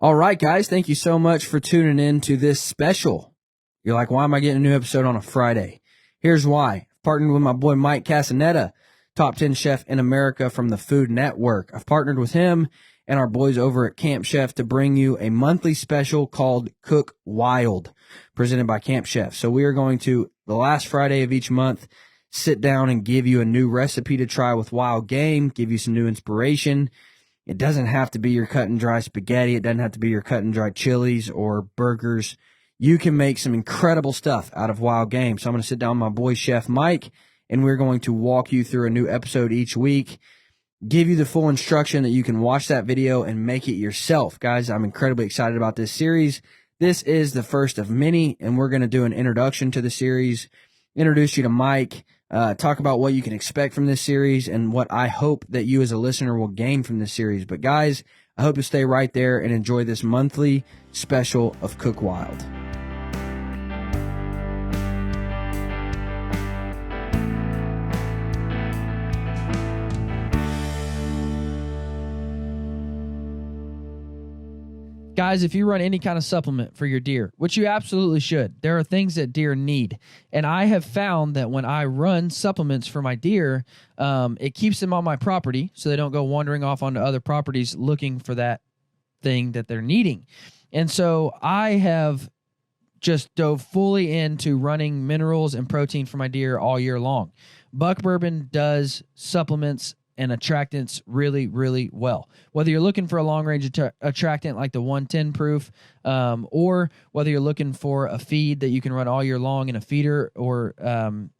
All right, guys, thank you so much for tuning in to this special. You're like, why am I getting a new episode on a Friday? Here's why. I've partnered with my boy Mike Castaneda, top 10 chef in America from the Food Network. I've partnered with him and our boys over at Camp Chef to bring you a monthly special called Cook Wild, presented by Camp Chef. So we are going to, the last Friday of each month, sit down and give you a new recipe to try with wild game, give you some new inspiration. It doesn't have to be your cut and dry spaghetti. It doesn't have to be your cut and dry chilies or burgers. You can make some incredible stuff out of wild game. So I'm going to sit down with my boy Chef Mike, and we're going to walk you through a new episode each week, give you the full instruction that you can watch that video and make it yourself. Guys, I'm incredibly excited about this series. This is the first of many, and we're going to do an introduction to the series, introduce you to Mike, talk about what you can expect from this series and what I hope that you as a listener will gain from this series. But guys, I hope you stay right there and enjoy this monthly special of Cook Wild. Guys, if you run any kind of supplement for your deer, which you absolutely should, there are things that deer need. And I have found that when I run supplements for my deer, it keeps them on my property so they don't go wandering off onto other properties looking for that thing that they're needing. And so I have just dove fully into running minerals and protein for my deer all year long. Buck Bourbon does supplements and attractants really, really well. Whether you're looking for a long-range attractant like the 110 proof, or whether you're looking for a feed that you can run all year long in a feeder, or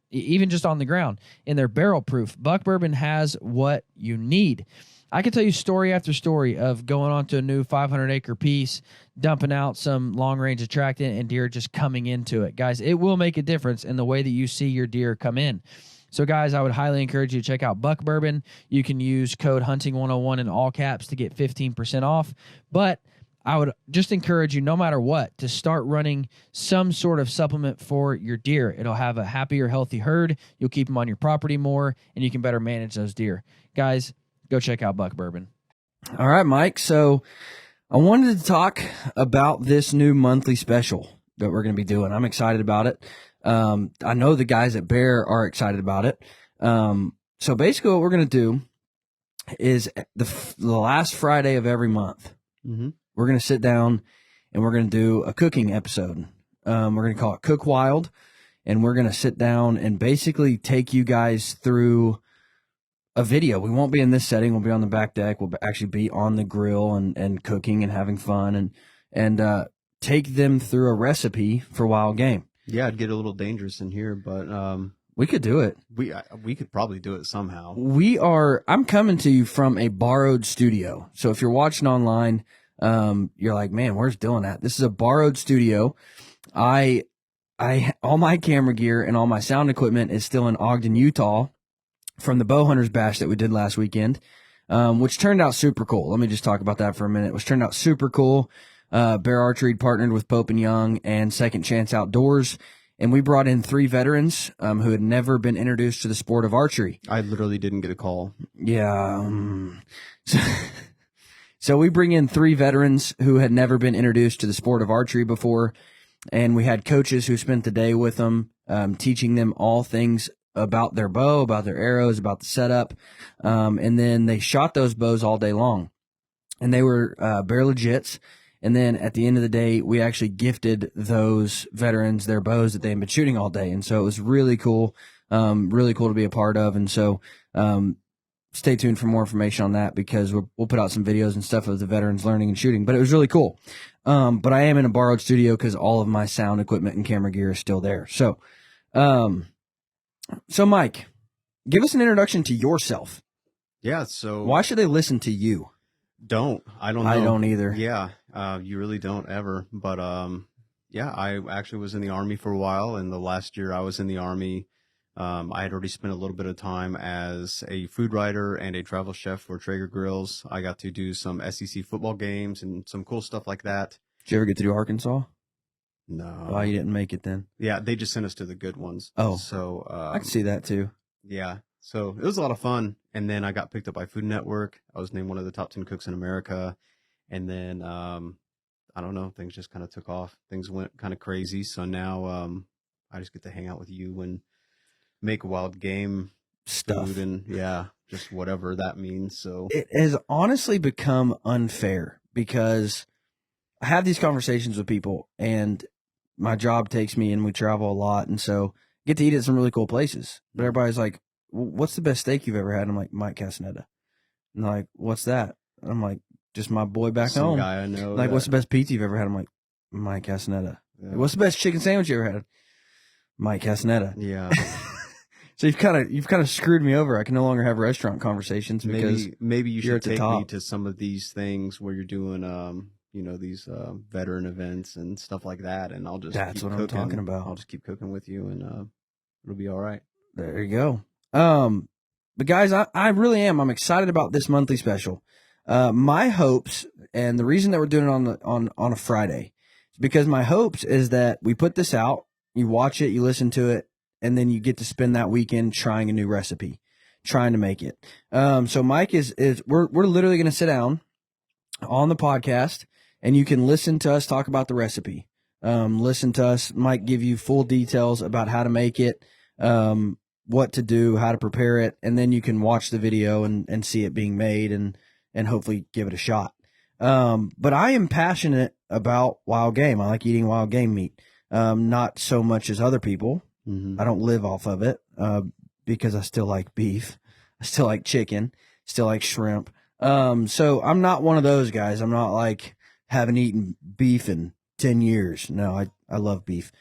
even just on the ground in their barrel proof, Buck Bourbon has what you need. I can tell you story after story of going onto a new 500-acre piece, dumping out some long-range attractant, and deer just coming into it. Guys, it will make a difference in the way that you see your deer come in. So, guys, I would highly encourage you to check out Buck Bourbon. You can use code HUNTING101 in all caps to get 15% off. But I would just encourage you, no matter what, to start running some sort of supplement for your deer. It'll have a happier, healthy herd. You'll keep them on your property more, and you can better manage those deer. Guys, go check out Buck Bourbon. All right, Mike. So I wanted to talk about this new monthly special that we're going to be doing. I'm excited about it. I know the guys at Bear are excited about it. So basically what we're going to do is the last Friday of every month, we're going to sit down and we're going to do a cooking episode. We're going to call it Cook Wild, and we're going to sit down and basically take you guys through a video. We won't be in this setting. We'll be on the back deck. We'll actually be on the grill and cooking and having fun and take them through a recipe for wild game. Yeah, it'd get a little dangerous in here, but we could do it. We could probably do it somehow. I'm coming to you from a borrowed studio. So if you're watching online, you're like, man, where's Dylan at? This is a borrowed studio. All my camera gear and all my sound equipment is still in Ogden, Utah, from the Bow Hunters Bash that we did last weekend, which turned out super cool. Let me just talk about that for a minute. Which turned out super cool. Bear Archery partnered with Pope and Young and Second Chance Outdoors, and we brought in 3 veterans who had never been introduced to the sport of archery. I literally didn't get a call. Yeah. So we bring in 3 veterans who had never been introduced to the sport of archery before, and we had coaches who spent the day with them, teaching them all things about their bow, about their arrows, about the setup, and then they shot those bows all day long, and they were Bear Legits. And then at the end of the day, we actually gifted those veterans their bows that they had been shooting all day. And so it was really cool to be a part of. And so stay tuned for more information on that, because we'll put out some videos and stuff of the veterans learning and shooting. But it was really cool. But I am in a borrowed studio because all of my sound equipment and camera gear is still there. So, Mike, give us an introduction to yourself. Yeah, so Why should they listen to you? I don't know. I don't either. Yeah, you really don't ever. But yeah, I actually was in the Army for a while, and the last year I was in the Army, I had already spent a little bit of time as a food writer and a travel chef for Traeger Grills. I got to do some SEC football games and some cool stuff like that. Did you ever get to do Arkansas? No. Why you didn't make it then? Yeah, they just sent us to the good ones. Oh, so I can see that too. Yeah. So it was a lot of fun. And then I got picked up by Food Network. I was named one of the top 10 cooks in America. And then I don't know, things just kind of took off. Things went kind of crazy. So now I just get to hang out with you and make wild game Stuff. food and just whatever that means. So It has honestly become unfair because I have these conversations with people and my job takes me and we travel a lot. And so I get to eat at some really cool places. But everybody's like, what's the best steak you've ever had? I'm like, Mike Castaneda. And they're like, what's that? And I'm like, just my boy back some home. guy I know. Like, what's the best pizza you've ever had? I'm like, Mike Castaneda. Yeah. Like, what's the best chicken sandwich you ever had? Mike Castaneda. Yeah. So you've kind of screwed me over. I can no longer have restaurant conversations because maybe you you're should at the take top. me to some of these things where you're doing these veteran events and stuff like that, and I'll just That's keep what I'm cooking. talking about. I'll just keep cooking with you, and it'll be all right. There you go. But guys, I really am. I'm excited about this monthly special. My hopes, and the reason that we're doing it on a Friday, is because my hopes is that we put this out, you watch it, you listen to it, and then you get to spend that weekend trying a new recipe, trying to make it. So Mike we're literally going to sit down on the podcast, and you can listen to us talk about the recipe. Listen to us, Mike, give you full details about how to make it, what to do, how to prepare it, and then you can watch the video and see it being made and hopefully give it a shot. But I am passionate about wild game. I like eating wild game meat. Not so much as other people. Mm-hmm. I don't live off of it, because I still like beef. I still like chicken, still like shrimp. So I'm not one of those guys. I'm not like haven't eaten beef in 10 years. No, I love beef.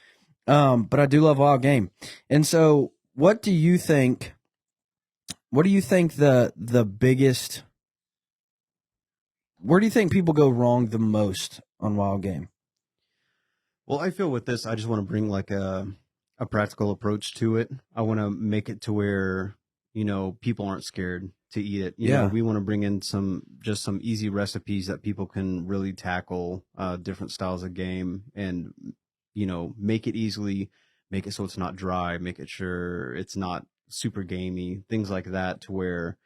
But I do love wild game. And so what do you think the biggest, where do you think people go wrong the most on wild game? Well, I feel with this, I just want to bring like a practical approach to it. I want to make it to where, people aren't scared to eat it. You know, we want to bring in some easy recipes that people can really tackle, different styles of game and, make it easily, make it so it's not dry, make it sure it's not super gamey, things like that, to where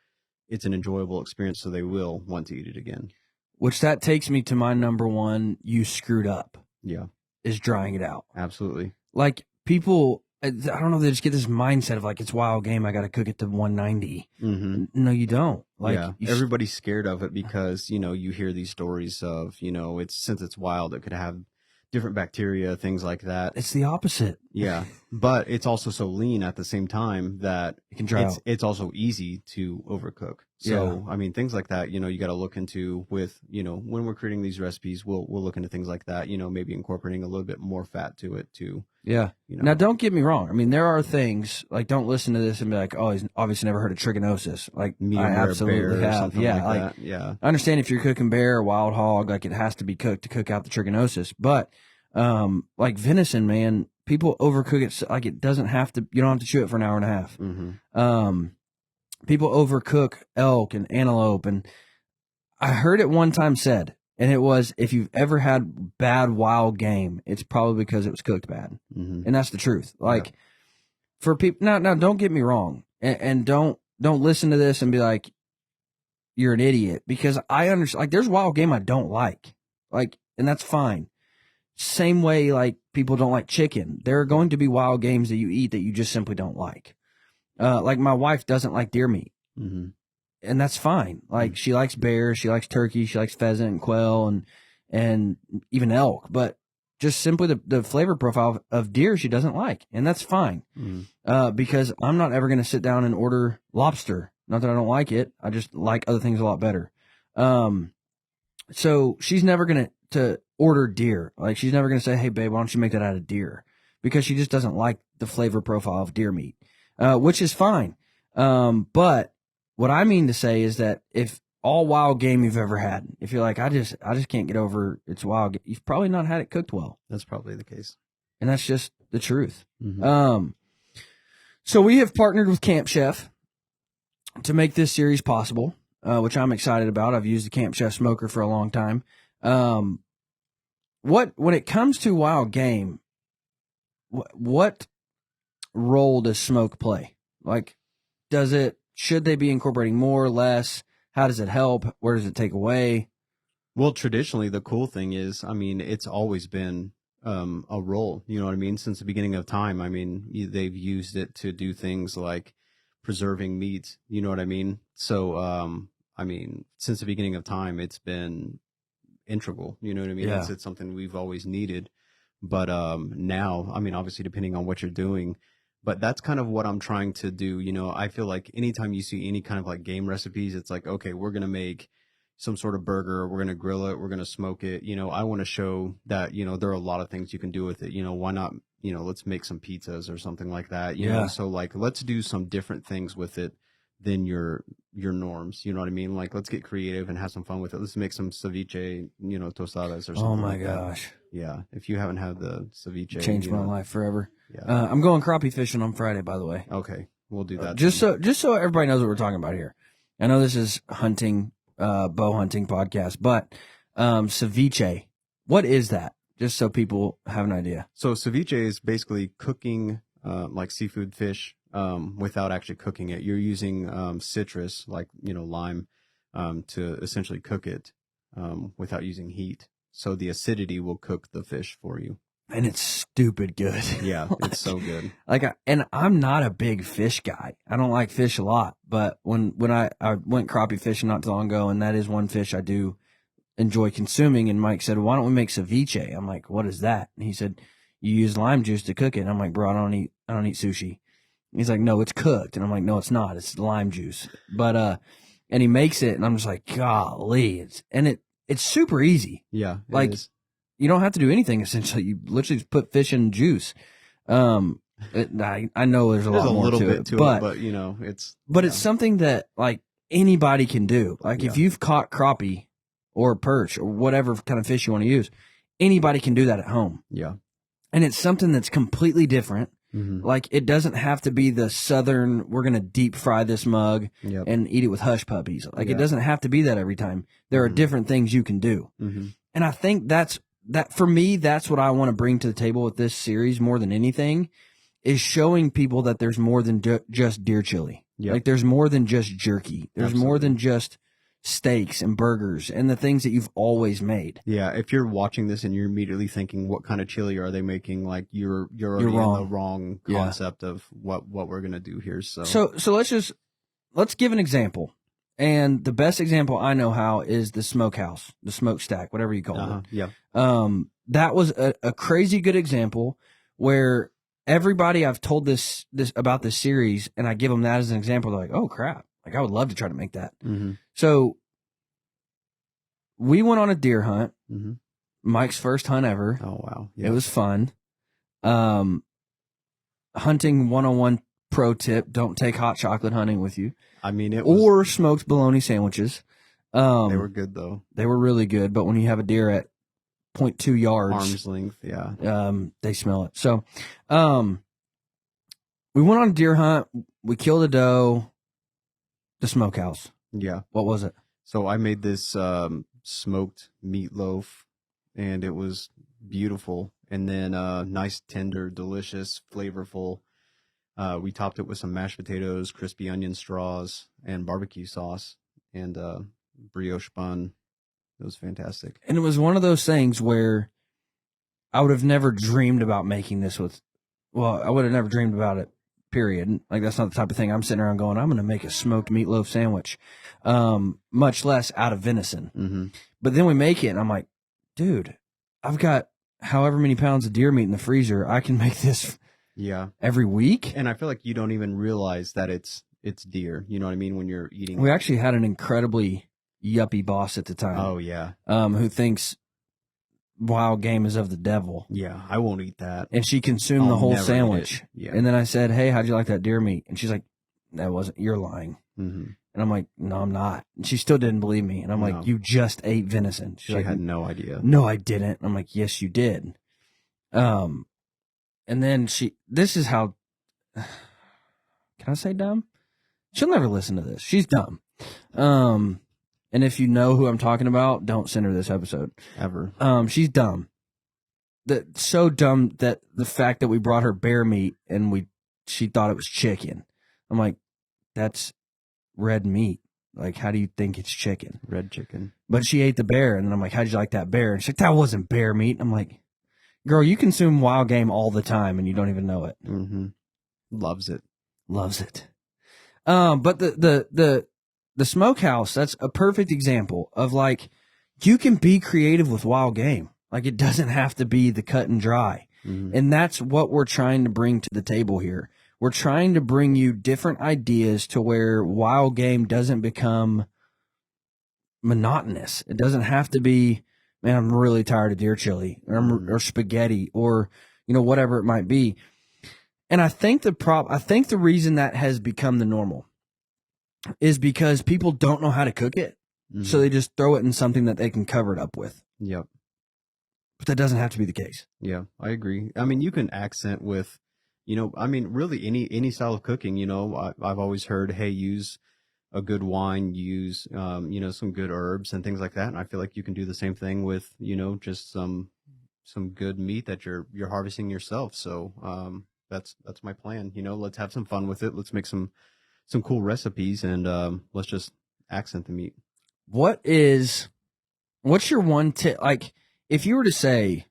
it's an enjoyable experience so they will want to eat it again. Which that takes me to my number one, you screwed up. Yeah. Is drying it out. Absolutely. Like people, I don't know, they just get this mindset of like, it's wild game, I got to cook it to 190. Mm-hmm. No, you don't. Like, everybody's scared of it because, you hear these stories of, since it's wild, it could have different bacteria, things like that. It's the opposite. Yeah. But it's also so lean at the same time that it can dry out. It's also easy to overcook. So, I mean, things like that, you got to look into with, when we're creating these recipes, we'll look into things like that, maybe incorporating a little bit more fat to it too. Yeah. Now, don't get me wrong. I mean, there are things like, don't listen to this and be like, oh, he's obviously never heard of trichinosis. Like, I absolutely have. Yeah. I understand if you're cooking bear or wild hog, like it has to be cooked to cook out the trichinosis. But, like venison, man, people overcook it. Like it doesn't have to, you don't have to chew it for an hour and a half. Mm-hmm. People overcook elk and antelope. And I heard it one time said, and it was, if you've ever had bad wild game, it's probably because it was cooked bad. Mm-hmm. And that's the truth. Like for people, now don't get me wrong. And don't listen to this and be like, you're an idiot, because I understand, like there's wild game I don't like, and that's fine. Same way, like people don't like chicken. There are going to be wild games that you eat that you just simply don't like. Like my wife doesn't like deer meat. Mm-hmm. And that's fine. Like she likes bear, she likes turkey, she likes pheasant and quail and even elk, but just simply the flavor profile of deer she doesn't like. And that's fine. Because I'm not ever going to sit down and order lobster. Not that I don't like it. I just like other things a lot better. So she's never going to order deer. Like she's never going to say, hey babe, why don't you make that out of deer? Because she just doesn't like the flavor profile of deer meat, which is fine. But what I mean to say is that if all wild game you've ever had, if you're like, I just can't get over it's wild, you've probably not had it cooked well. That's probably the case. And that's just the truth. Mm-hmm. So we have partnered with Camp Chef to make this series possible, which I'm excited about. I've used the Camp Chef smoker for a long time. When it comes to wild game, what role does smoke play? Like, should they be incorporating more or less? How does it help? Where does it take away? Well, traditionally, the cool thing is, I mean, it's always been a roll. You know what I mean? Since the beginning of time, I mean, they've used it to do things like preserving meat. You know what I mean? So, I mean, since the beginning of time, it's been integral. You know what I mean? Yeah. It's something we've always needed. But now, I mean, obviously, depending on what you're doing, but that's kind of what I'm trying to do. You know, I feel like anytime you see any kind of like game recipes, it's like, okay, we're gonna make some sort of burger, we're gonna grill it, we're gonna smoke it. You know, I want to show that, you know, there are a lot of things you can do with it. You know, why not, you know, let's make some pizzas or something like that. You Yeah. know, so like let's do some different things with it than your norms. You know what I mean? Like let's get creative and have some fun with it. Let's make some ceviche, you know, tostadas or something. Oh my like that. gosh. Yeah. If you haven't had the ceviche, Changed you my know, life forever. Yeah. I'm going crappie fishing on Friday, by the way. Okay. We'll do that. Just then. so everybody knows what we're talking about here. I know this is hunting, bow hunting podcast, but ceviche, what is that? Just so people have an idea. So ceviche is basically cooking like seafood fish without actually cooking it. You're using citrus, like, you know, lime, to essentially cook it without using heat. So the acidity will cook the fish for you. And it's stupid good. Yeah, it's so good. And I'm not a big fish guy. I don't like fish a lot, but when I went crappie fishing not too long ago, and that is one fish I do enjoy consuming. And Mike said, "Why don't we make ceviche?" I'm like, "What is that?" And he said, "You use lime juice to cook it." And I'm like, "Bro, I don't eat sushi." He's like, "No, it's cooked." And I'm like, "No, it's not. It's lime juice." But and he makes it, and I'm just like, "Golly!" It's super easy. Yeah, it Like, is. you don't have to do anything essentially. You literally just put fish in juice. I know there's a lot more little to bit it, to but it, but you know, it's it's something that like anybody can do. Like if Yeah. you've caught crappie or perch or whatever kind of fish you want to use, anybody can do that at home. yeah. And it's something that's completely different. Mm-hmm. Like it doesn't have to be the southern, we're going to deep fry this mug Yep. and eat it with hush puppies. Like it Yeah. doesn't have to be that every time. There are Mhm. different things you can do. Mm-hmm. And I think that for me, that's what I want to bring to the table with this series more than anything is showing people that there's more than just deer chili. Yep. Like there's more than just jerky. There's more Absolutely. than just steaks and burgers and the things that you've always made. Yeah, if you're watching this and you're immediately thinking, what kind of chili are they making? Like you're already in wrong. the wrong Yeah. concept of what we're gonna do here. So So let's give an example. And the best example I know how is the smokehouse, the smokestack, whatever you call it. yeah, That was a crazy good example where everybody I've told this about this series, and I give them that as an example. They're like, "Oh crap! Like I would love to try to make that." mm-hmm. So we went on a deer hunt. Mm-hmm. Mike's first hunt ever. Oh wow, It was fun. Hunting 101 pro tip: don't take hot chocolate hunting with you, I mean, it was, or smoked bologna sandwiches. they were good though. They were really good, but when you have a deer at 0.2 yards, Arm's length, yeah. they smell it. So, we went on a deer hunt. We killed a doe. The smokehouse. Yeah. What was it? So I made this smoked meatloaf, and it was beautiful. And then nice, tender, delicious, flavorful. We topped it with some mashed potatoes, crispy onion straws, and barbecue sauce, and brioche bun. It was fantastic. And it was one of those things where I would have never dreamed about making this with. Well, I would have never dreamed about it. Period. Like that's not the type of thing I'm sitting around going, I'm going to make a smoked meatloaf sandwich, much less out of venison. Mm-hmm. But then we make it, and I'm like, dude, I've got however many pounds of deer meat in the freezer. I can make this Yeah. every week. And I feel like you don't even realize that it's deer. You know what I mean? When you're eating. We actually had an incredibly yuppie boss at the time, Oh yeah. who thinks wild game is of the devil, Yeah. I won't eat that. and she consumed the I'll whole never eat sandwich. it. Yeah. And then I said, "Hey, how'd you like that deer meat?" And she's like, "That wasn't. You're lying." Mm-hmm. And I'm like, "No, I'm not." And she still didn't believe me. And I'm No. like, "You just ate venison." She's She like, had no idea. "No, I didn't." I'm like, "Yes, you did." And then this is how, can I say dumb? She'll never listen to this. She's dumb. And if you know who I'm talking about, don't send her this episode. Ever. She's dumb. So dumb that the fact that we brought her bear meat and she thought it was chicken. I'm like, that's red meat. Like, how do you think it's chicken? Red chicken. But she ate the bear, and then I'm like, how'd you like that bear? And she's like, that wasn't bear meat. I'm like, girl, you consume wild game all the time, and you don't even know it. Mm-hmm. Loves it. Loves it. But the smokehouse, that's a perfect example of like, you can be creative with wild game. Like, it doesn't have to be the cut and dry. Mm-hmm. And that's what we're trying to bring to the table here. We're trying to bring you different ideas to where wild game doesn't become monotonous. It doesn't have to be, man, I'm really tired of deer chili or spaghetti or, whatever it might be. And I think the reason that has become the normal is because people don't know how to cook it. Mm-hmm. So they just throw it in something that they can cover it up with. Yep. But that doesn't have to be the case. Yeah, I agree. I mean, you can accent with, really any style of cooking. I've always heard, hey, use a good wine, use, some good herbs and things like that. And I feel like you can do the same thing with, just some good meat that you're harvesting yourself. So that's my plan. Let's have some fun with it. Let's make some cool recipes, and let's just accent the meat. What's your one tip? Like, if you were to say,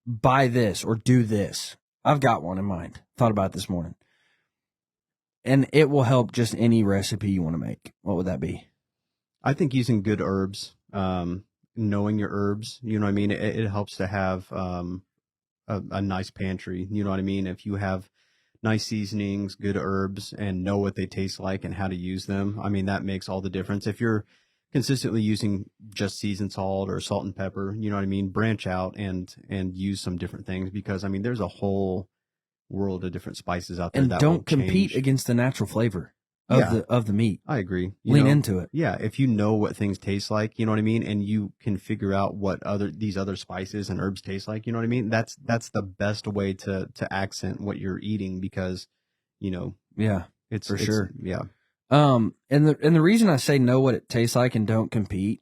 buy this or do this, I've got one in mind. Thought about it this morning. And it will help just any recipe you want to make. What would that be? I think using good herbs, knowing your herbs, you know what I mean? It helps to have a nice pantry. You know what I mean? If you have nice seasonings, good herbs, and know what they taste like and how to use them, I mean, that makes all the difference. If you're consistently using just seasoned salt or salt and pepper, you know what I mean? Branch out and use some different things, because I mean, there's a whole world of different spices out there. And that don't will compete change against the natural flavor of the meat. I agree. Lean into it. Yeah, if you know what things taste like, you know what I mean, and you can figure out what these other spices and herbs taste like, you know what I mean? That's the best way to accent what you're eating, because Yeah, it's sure. Yeah. And the reason I say know what it tastes like and don't compete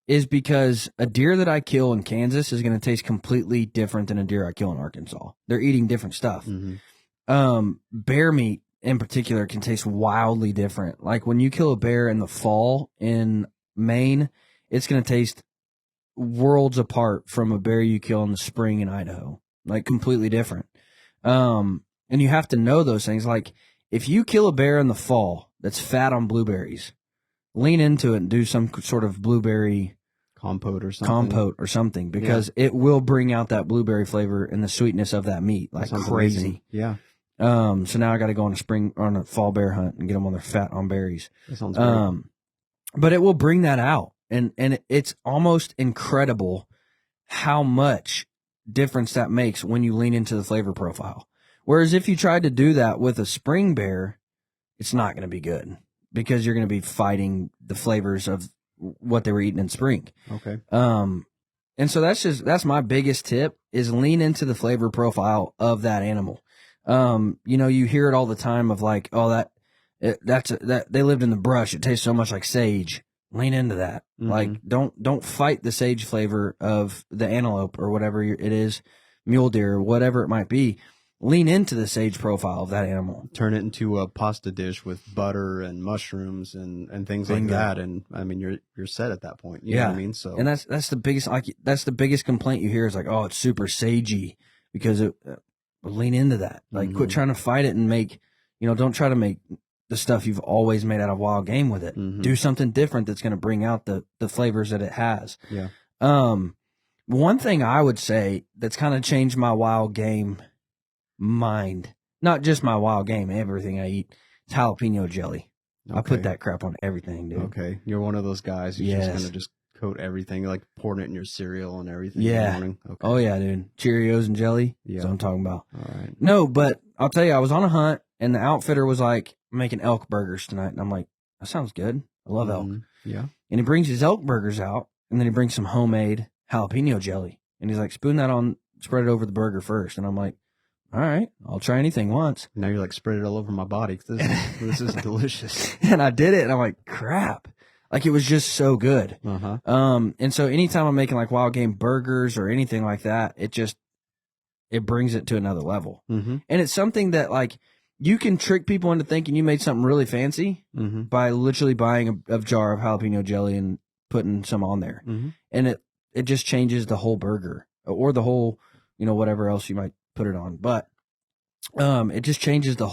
is because a deer that I kill in Kansas is going to taste completely different than a deer I kill in Arkansas. They're eating different stuff. Mm-hmm. Bear meat in particular can taste wildly different. Like, when you kill a bear in the fall in Maine, it's going to taste worlds apart from a bear you kill in the spring in Idaho. Like, completely different. And you have to know those things. Like, if you kill a bear in the fall that's fat on blueberries, lean into it and do some sort of blueberry compote or something, because it will bring out that blueberry flavor and the sweetness of that meat like crazy. Amazing. Yeah. So now I got to go on a fall bear hunt and get them on their fat on berries. That sounds great. But it will bring that out, and it's almost incredible how much difference that makes when you lean into the flavor profile. Whereas if you tried to do that with a spring bear, it's not going to be good, because you're going to be fighting the flavors of what they were eating in spring. Okay. And so that's my biggest tip, is lean into the flavor profile of that animal. You hear it all the time of like, oh, that they lived in the brush. It tastes so much like sage. Lean into that. Mm-hmm. Like, don't fight the sage flavor of the antelope or whatever it is, mule deer or whatever it might be. Lean into the sage profile of that animal. Turn it into a pasta dish with butter and mushrooms and things like that. And I mean, you're set at that point. You know what I mean? So, and that's the biggest, that's the biggest complaint you hear is like, oh, it's super sagey, because lean into that. Like, quit trying to fight it and make, don't try to make the stuff you've always made out of wild game with it. Mm-hmm. Do something different that's going to bring out the flavors that it has. Yeah. One thing I would say that's kind of changed my wild game mind, not just my wild game, everything I eat, is jalapeno jelly. Okay. I put that crap on everything, dude. Okay. You're one of those guys who's just going to just coat everything, like pouring it in your cereal and everything in the morning. Okay. Oh, yeah, dude. Cheerios and jelly. Yeah. That's what I'm talking about. All right. No, but I'll tell you, I was on a hunt, and the outfitter was like, I'm making elk burgers tonight. And I'm like, that sounds good. I love elk. Yeah. And he brings his elk burgers out, and then he brings some homemade jalapeno jelly. And he's like, spoon that on, spread it over the burger first. And I'm like, all right, I'll try anything once. Now you're like, spread it all over my body. This is delicious. And I did it, and I'm like, crap. Like, it was just so good. Uh-huh. And so anytime I'm making like wild game burgers or anything like that, it brings it to another level. Mm-hmm. And it's something that, like, you can trick people into thinking you made something really fancy Mm-hmm. by literally buying a jar of jalapeno jelly and putting some on there. Mm-hmm. And it just changes the whole burger or the whole, whatever else you might put it on. But it just changes that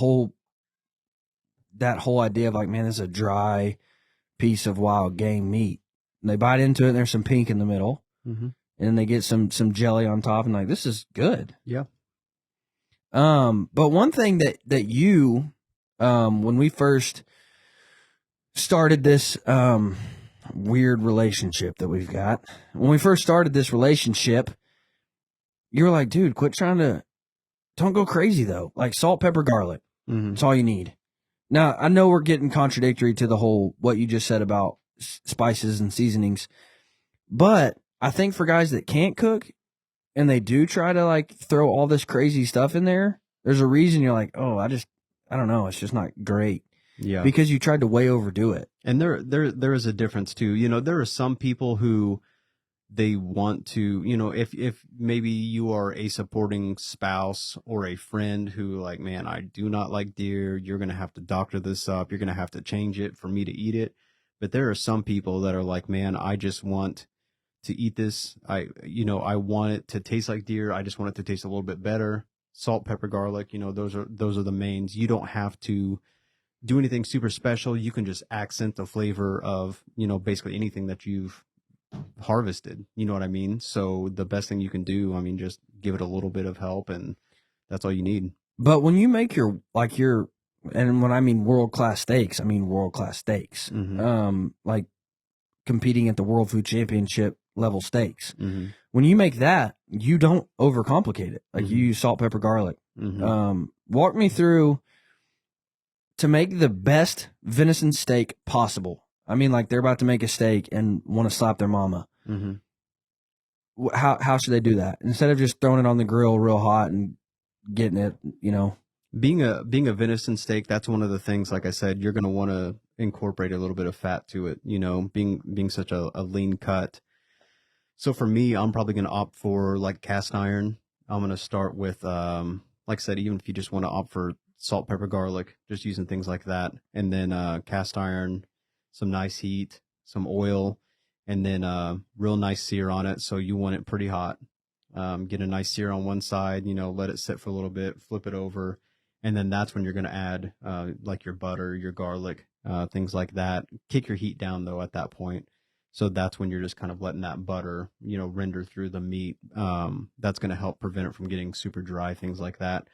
whole idea of like, man, this is a dry piece of wild game meat. And they bite into it and there's some pink in the middle. Mm-hmm. And then they get some jelly on top and like, this is good. Yeah. But one thing that you, when we first started this, weird relationship that we've got, when we first started this relationship, you were like, dude, don't go crazy though. Like salt, pepper, garlic. Mm-hmm. That's all you need. Now, I know we're getting contradictory to the whole, what you just said about spices and seasonings, but I think for guys that can't cook and they do try to like throw all this crazy stuff in there, there's a reason you're like, oh, I don't know. It's just not great. Yeah. Because you tried to way overdo it. And there is a difference too. There are some people who they want to, if maybe you are a supporting spouse or a friend who like, man, I do not like deer. You're going to have to doctor this up. You're going to have to change it for me to eat it. But there are some people that are like, man, I just want to eat this. I want it to taste like deer. I just want it to taste a little bit better. Salt, pepper, garlic, those are the mains. You don't have to do anything super special. You can just accent the flavor of, basically anything that you've harvested. You know what I mean? So the best thing you can do, just give it a little bit of help and that's all you need. But when you make and when I mean world-class steaks, I mean world-class steaks. Mm-hmm. Like competing at the World Food Championship level steaks. Mm-hmm. When you make that, you don't overcomplicate it. Like Mm-hmm. you use salt, pepper, garlic. Mm-hmm. Walk me through to make the best venison steak possible. I mean, like they're about to make a steak and want to slap their mama. Mm-hmm. How should they do that? Instead of just throwing it on the grill real hot and getting it, Being a venison steak, that's one of the things, like I said, you're going to want to incorporate a little bit of fat to it, being such a lean cut. So for me, I'm probably going to opt for like cast iron. I'm going to start with, like I said, even if you just want to opt for salt, pepper, garlic, just using things like that. And then cast iron, some nice heat, some oil, and then real nice sear on it. So you want it pretty hot. Get a nice sear on one side, let it sit for a little bit, flip it over. And then that's when you're going to add like your butter, your garlic, things like that. Kick your heat down though at that point. So that's when you're just kind of letting that butter, render through the meat. That's going to help prevent it from getting super dry, things like that.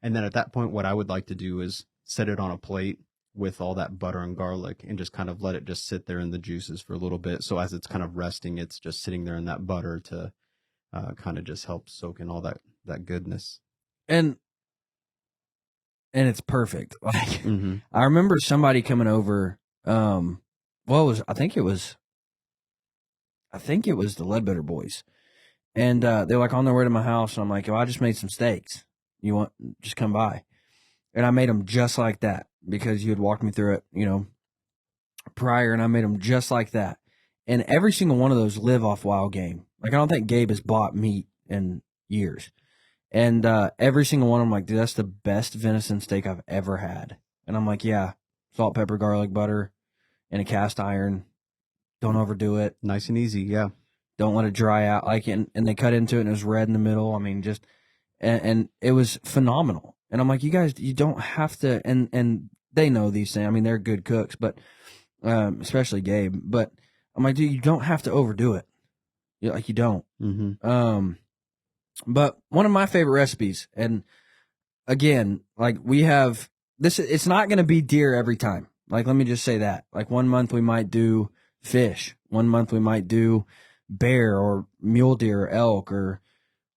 And then at that point, what I would like to do is set it on a plate with all that butter and garlic and just kind of let it just sit there in the juices for a little bit. So as it's kind of resting, it's just sitting there in that butter to kind of just help soak in all that goodness. and it's perfect. Like Mm-hmm. I remember somebody coming over. I think it was the Ledbetter boys, and they're like on their way to my house, and I'm like, oh, I just made some steaks. You want just come by, and I made them just like that because you had walked me through it, prior, and I made them just like that. And every single one of those live off wild game. Like I don't think Gabe has bought meat in years. And every single one of them, like, dude, that's the best venison steak I've ever had. And I'm like, yeah, salt, pepper, garlic, butter, and a cast iron. Don't overdo it. Nice and easy, yeah. Don't let it dry out. Like, and they cut into it and it was red in the middle. I mean, just, and it was phenomenal. And I'm like, you guys, you don't have to, and they know these things. I mean, they're good cooks, but especially Gabe. But I'm like, dude, you don't have to overdo it. Like, you don't. Mm-hmm. But one of my favorite recipes, and again, like we have this, it's not going to be deer every time. Like, let me just say that. Like 1 month we might do fish. 1 month we might do bear or mule deer or elk or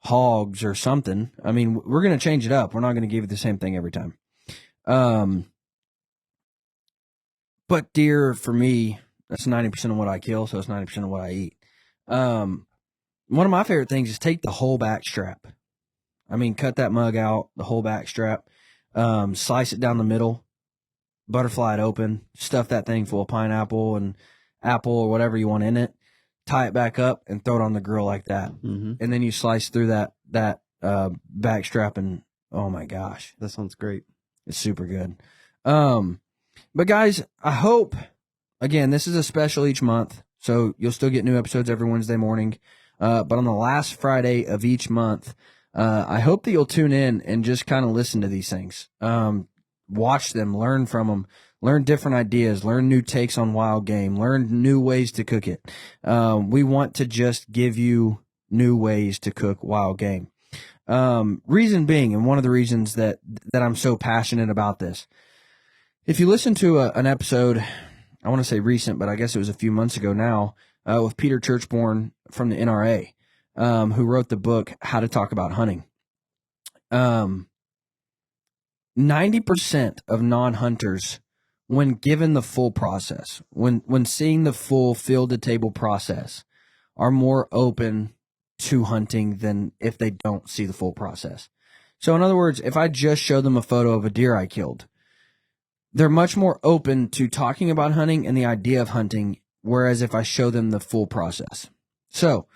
hogs or something. I mean, we're going to change it up. We're not going to give you the same thing every time. But deer for me, that's 90% of what I kill. So it's 90% of what I eat. One of my favorite things is take the whole back strap. I mean, cut that mug out, the whole back strap, slice it down the middle, butterfly it open, stuff that thing full of pineapple and apple or whatever you want in it, tie it back up and throw it on the grill like that. Mm-hmm. And then you slice through that back strap and oh my gosh. That sounds great. It's super good. But guys, I hope, again, this is a special each month, so you'll still get new episodes every Wednesday morning. But on the last Friday of each month, I hope that you'll tune in and just kind of listen to these things. Watch them, learn from them, learn different ideas, learn new takes on wild game, learn new ways to cook it. We want to just give you new ways to cook wild game. Reason being, and one of the reasons that I'm so passionate about this, if you listen to an episode, I want to say recent, but I guess it was a few months ago now, with Peter Churchborn from the NRA, who wrote the book, How to Talk About Hunting. 90% of non-hunters, when given the full process, when seeing the full field to table process, are more open to hunting than if they don't see the full process. So in other words, if I just show them a photo of a deer I killed, they're much more open to talking about hunting and the idea of hunting, whereas if I show them the full process. So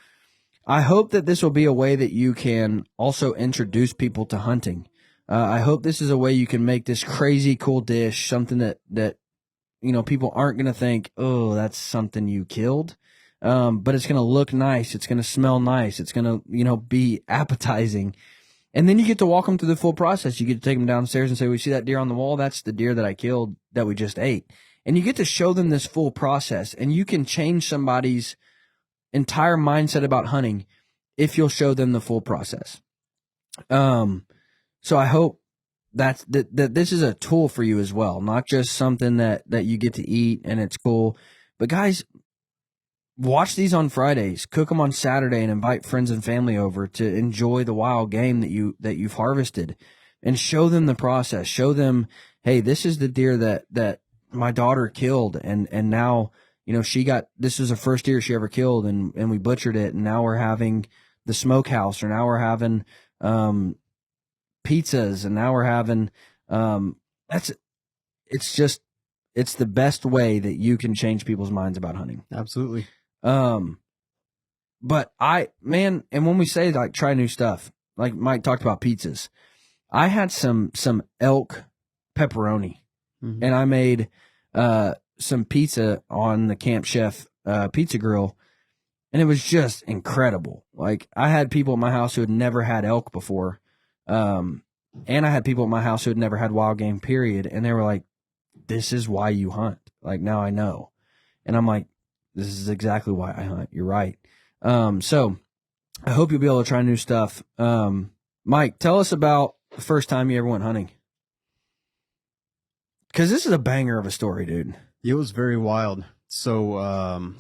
I hope that this will be a way that you can also introduce people to hunting. I hope this is a way you can make this crazy cool dish something that people aren't going to think, oh, that's something you killed. But it's going to look nice. It's going to smell nice. It's going to, be appetizing. And then you get to walk them through the full process. You get to take them downstairs and say, we see that deer on the wall. That's the deer that I killed that we just ate. And you get to show them this full process, and you can change somebody's entire mindset about hunting if you'll show them the full process. So I hope that this is a tool for you as well, not just something that you get to eat and it's cool. But guys, watch these on Fridays, cook them on Saturday, and invite friends and family over to enjoy the wild game that you've harvested, and show them the process. Show them, hey, this is the deer that my daughter killed, and now this was the first deer she ever killed, and we butchered it, and now we're having the smokehouse, or now we're having pizzas, and now we're having it's the best way that you can change people's minds about hunting. Absolutely. But and when we say like try new stuff, like Mike talked about pizzas, I had some elk pepperoni, and I made some pizza on the Camp Chef pizza grill, and it was just incredible. Like, I had people at my house who had never had elk before, and I had people at my house who had never had wild game, period, and they were like, this is why you hunt. Like, now I know. And I'm like, this is exactly why I hunt. You're right. So I hope you'll be able to try new stuff. Mike, tell us about the first time you ever went hunting. Because this is a banger of a story, dude. It was very wild. So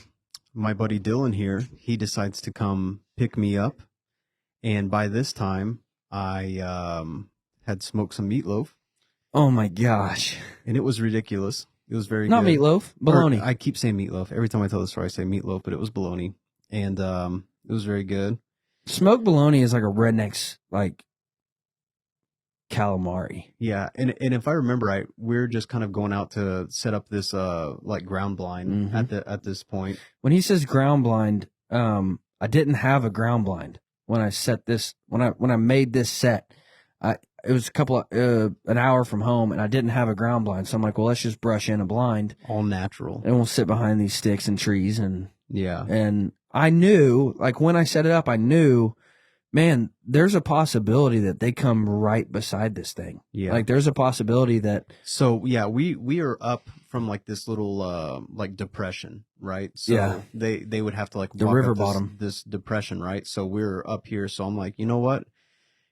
my buddy Dylan here, he decides to come pick me up. And by this time, I had smoked some meatloaf. Oh, my gosh. And it was ridiculous. It was very Not good. meatloaf, bologna. I keep saying meatloaf. Every time I tell the story, I say meatloaf, but it was bologna. And it was very good. Smoked bologna is like a redneck's, like, calamari. Yeah, and if I remember right, we're just kind of going out to set up this like ground blind at this point. When he says ground blind, I didn't have a ground blind when I set this. When I made this set, it was an hour from home, and I didn't have a ground blind. So I'm like, well, let's just brush in a blind, all natural, and we'll sit behind these sticks and trees. And yeah, and I knew, like, when I set it up, I knew, man, there's a possibility that they come right beside this thing. Yeah. Like, there's a possibility that. So, yeah, we are up from, like, this little, like, depression, right? So yeah. They would have to, like, the walk river up bottom. This depression, right? So we're up here. So I'm like, you know what?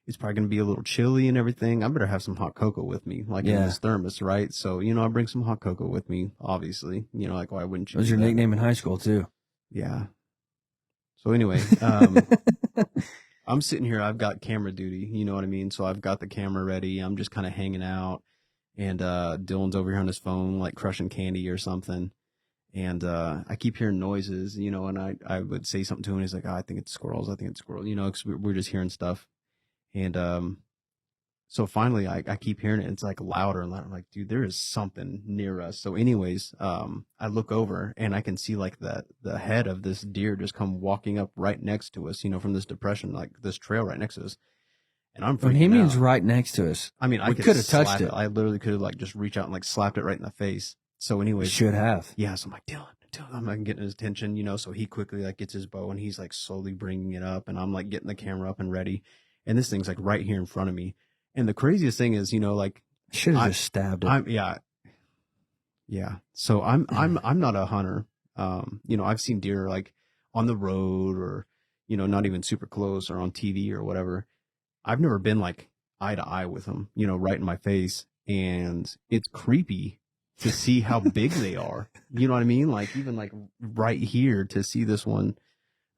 It's probably going to be a little chilly and everything. I better have some hot cocoa with me, like in this thermos, right? So, I bring some hot cocoa with me, obviously. Like, why wouldn't you? That was your nickname in high school, too. Yeah. So anyway, I'm sitting here. I've got camera duty. You know what I mean? So I've got the camera ready. I'm just kind of hanging out. And Dylan's over here on his phone, like crushing candy or something. And I keep hearing noises, and I would say something to him. And he's like, oh, I think it's squirrels. I think it's squirrels, because we're just hearing stuff. And so finally I keep hearing it. It's like louder and louder. I'm like, dude, there is something near us. So anyways, I look over and I can see like the head of this deer just come walking up right next to us, from this depression, like this trail right next to us. and I'm When freaking he means out. right next to us, I mean, I we could could have slap touched it. I literally could have like just reached out and like slapped it right in the face. So we anyways, should have. yeah, so I'm like, Dylan, I'm like getting his attention, you know, so he quickly like gets his bow and he's like slowly bringing it up, and I'm like getting the camera up and ready, and this thing's like right here in front of me. And the craziest thing is, you know, like Should have just stabbed it. Yeah. So I'm not a hunter. You know, I've seen deer like on the road or, you know, not even super close or on TV or whatever. I've never been like eye to eye with them, you know, right in my face. And it's creepy to see how big they are. You know what I mean? Like even like right here to see this one,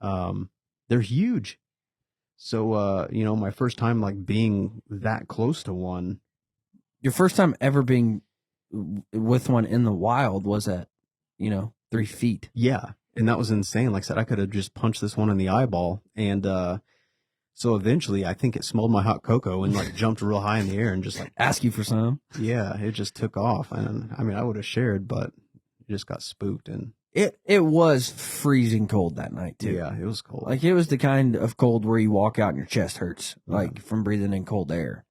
they're huge. So, you know, my first time like being that close to one. Your first time ever being with one in the wild was at, 3 feet. Yeah. And that was insane. Like I said, I could have just punched this one in the eyeball. And, so eventually I think it smelled my hot cocoa and like jumped real high in the air and just like Ask you for some. yeah, it just took off. And I mean, I would have shared, but it just got spooked. And It was freezing cold that night too. yeah, it was cold. Like it was the kind of cold where you walk out and your chest hurts, like from breathing in cold air.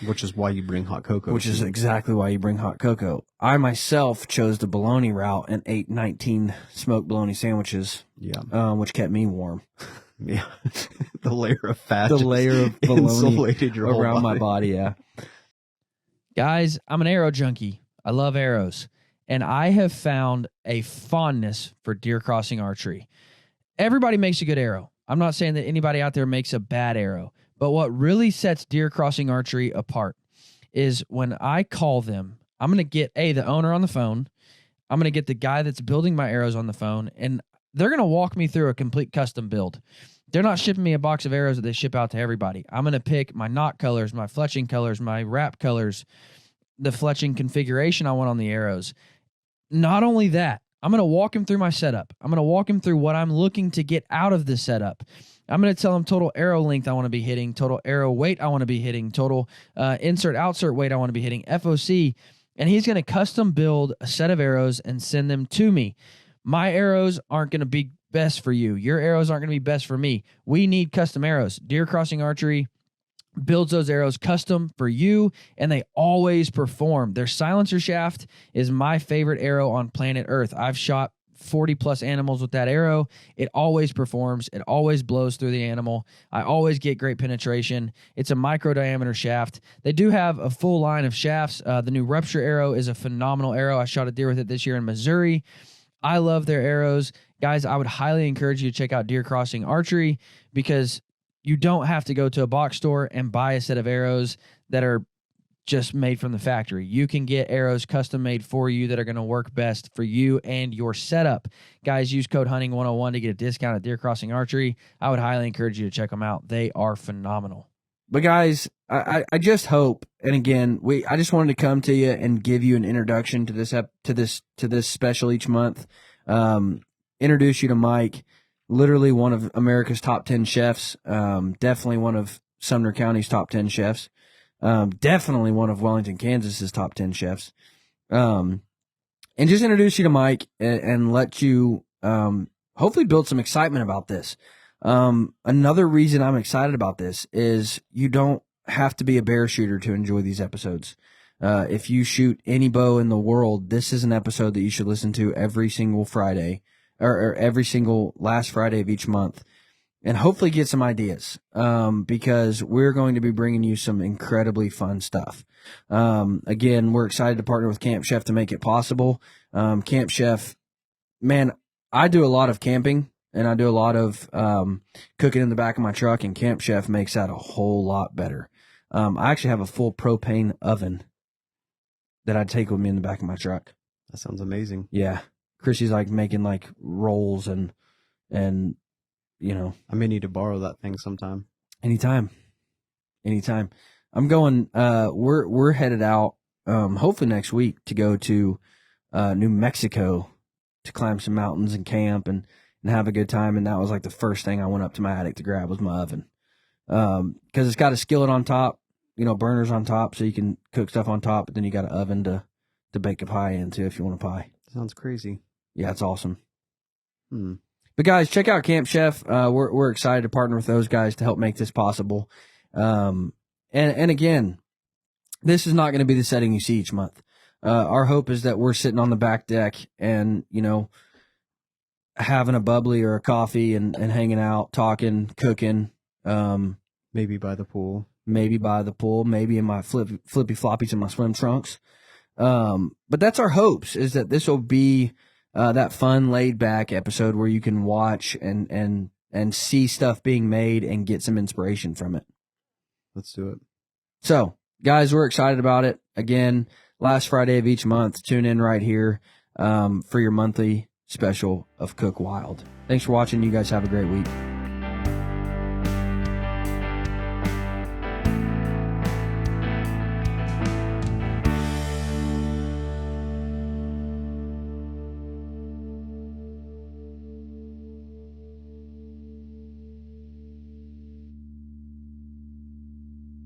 Which is why you bring hot cocoa. Which is exactly why you bring hot cocoa. I myself chose the bologna route and ate 19 smoked bologna sandwiches. Yeah. Which kept me warm. Yeah. The layer of fat. The layer of bologna insulated your whole around body. my body. Yeah. Guys, I'm an arrow junkie. I love arrows. And I have found a fondness for deer crossing archery. Everybody makes a good arrow. I'm not saying that anybody out there makes a bad arrow. But what really sets deer crossing archery apart is when I call them, I'm going to get the owner on the phone. I'm going to get the guy that's building my arrows on the phone, and they're going to walk me through a complete custom build. They're not shipping me a box of arrows that they ship out to everybody. I'm going to pick my knot colors, my fletching colors, my wrap colors, the fletching configuration I want on the arrows. Not only that, I'm going to walk him through my setup. I'm going to walk him through what I'm looking to get out of the setup. I'm going to tell him total arrow length I want to be hitting, total arrow weight I want to be hitting, total insert-outsert weight I want to be hitting, FOC, and he's going to custom build a set of arrows and send them to me. My arrows aren't going to be best for you. Your arrows aren't going to be best for me. We need custom arrows. Deer Crossing Archery builds those arrows custom for you, and they always perform. Their silencer shaft is my favorite arrow on planet Earth. I've shot 40 plus animals with that arrow. It always performs. It always blows through the animal. I always get great penetration. It's a micro diameter shaft. They do have a full line of shafts. The new Rupture arrow is a phenomenal arrow. I shot a deer with it this year in Missouri. I love their arrows. Guys, I would highly encourage you to check out Deer Crossing Archery because you don't have to go to a box store and buy a set of arrows that are just made from the factory. You can get arrows custom made for you that are going to work best for you and your setup. Guys, use code Hunting101 to get a discount at Deer Crossing Archery. I would highly encourage you to check them out. They are phenomenal. But guys, I just hope, and again, I just wanted to come to you and give you an introduction to this special each month. Introduce you to Mike, literally one of America's top 10 chefs. Definitely one of Sumner County's top 10 chefs. Definitely one of Wellington, Kansas's top 10 chefs. And just introduce you to Mike and let you, hopefully build some excitement about this. Another reason I'm excited about this is you don't have to be a bear shooter to enjoy these episodes. If you shoot any bow in the world, this is an episode that you should listen to every single Friday or every single last Friday of each month. And hopefully get some ideas, because we're going to be bringing you some incredibly fun stuff. Again, we're excited to partner with Camp Chef to make it possible. Camp Chef, man, I do a lot of camping and I do a lot of cooking in the back of my truck, and Camp Chef makes that a whole lot better. I actually have a full propane oven that I take with me in the back of my truck. That sounds amazing. Yeah. Chrissy's like making like rolls and you know, I may need to borrow that thing sometime. Anytime. I'm going, we're headed out, hopefully next week to go to, New Mexico to climb some mountains and camp and have a good time. And that was like the first thing I went up to my attic to grab was my oven. Cause it's got a skillet on top, burners on top so you can cook stuff on top, but then you got an oven to bake a pie into if you want a pie. Sounds crazy. Yeah, it's awesome. But guys, check out Camp Chef. We're excited to partner with those guys to help make this possible. And again, this is not going to be the setting you see each month. Our hope is that we're sitting on the back deck and, you know, having a bubbly or a coffee and hanging out, talking, cooking. Maybe by the pool. Maybe in my flippy floppies in my swim trunks. But that's our hopes, is that this will be that fun, laid back episode where you can watch and see stuff being made and get some inspiration from it. Let's do it. So, guys, we're excited about it. Again, last Friday of each month, tune in right here for your monthly special of Cook Wild. Thanks for watching. You guys have a great week.